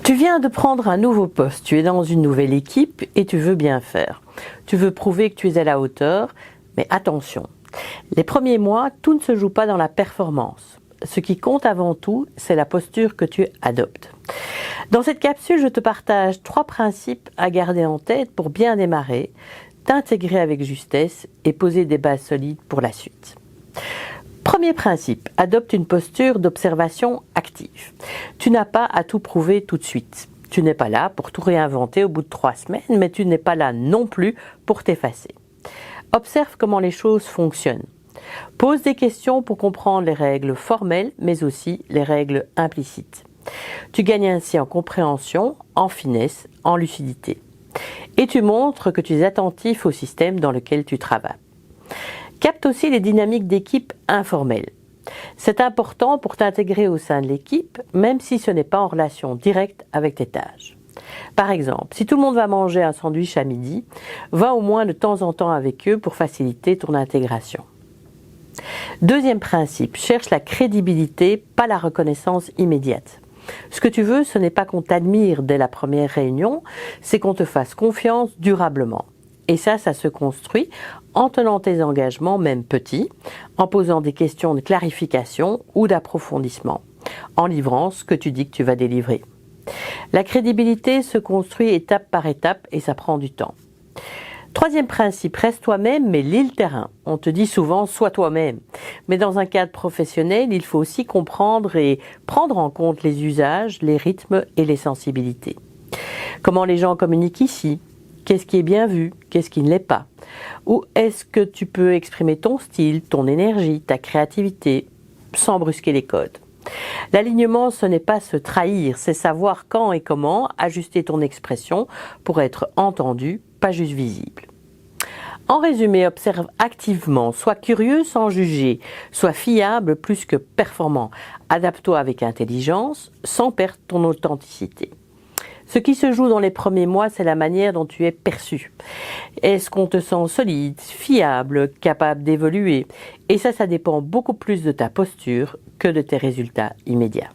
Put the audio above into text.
Tu viens de prendre un nouveau poste, tu es dans une nouvelle équipe et tu veux bien faire. Tu veux prouver que tu es à la hauteur, mais attention, les premiers mois, tout ne se joue pas dans la performance. Ce qui compte avant tout, c'est la posture que tu adoptes. Dans cette capsule, je te partage 3 principes à garder en tête pour bien démarrer, t'intégrer avec justesse et poser des bases solides pour la suite. Premier principe, adopte une posture d'observation active. Tu n'as pas à tout prouver tout de suite. Tu n'es pas là pour tout réinventer au bout de 3 semaines, mais tu n'es pas là non plus pour t'effacer. Observe comment les choses fonctionnent. Pose des questions pour comprendre les règles formelles, mais aussi les règles implicites. Tu gagnes ainsi en compréhension, en finesse, en lucidité. Et tu montres que tu es attentif au système dans lequel tu travailles. Capte aussi les dynamiques d'équipe informelles. C'est important pour t'intégrer au sein de l'équipe, même si ce n'est pas en relation directe avec tes tâches. Par exemple, si tout le monde va manger un sandwich à midi, va au moins de temps en temps avec eux pour faciliter ton intégration. Deuxième principe, cherche la crédibilité, pas la reconnaissance immédiate. Ce que tu veux, ce n'est pas qu'on t'admire dès la première réunion, c'est qu'on te fasse confiance durablement. Et ça se construit en tenant tes engagements, même petits, en posant des questions de clarification ou d'approfondissement, en livrant ce que tu dis que tu vas délivrer. La crédibilité se construit étape par étape et ça prend du temps. Troisième principe, reste toi-même mais lis le terrain. On te dit souvent, sois toi-même. Mais dans un cadre professionnel, il faut aussi comprendre et prendre en compte les usages, les rythmes et les sensibilités. Comment les gens communiquent ici ? Qu'est-ce qui est bien vu? Qu'est-ce qui ne l'est pas? Ou est-ce que tu peux exprimer ton style, ton énergie, ta créativité, sans brusquer les codes? L'alignement, ce n'est pas se trahir, c'est savoir quand et comment ajuster ton expression pour être entendu, pas juste visible. En résumé, observe activement, sois curieux sans juger, sois fiable plus que performant, adapte-toi avec intelligence sans perdre ton authenticité. Ce qui se joue dans les premiers mois, c'est la manière dont tu es perçu. Est-ce qu'on te sent solide, fiable, capable d'évoluer? Et ça dépend beaucoup plus de ta posture que de tes résultats immédiats.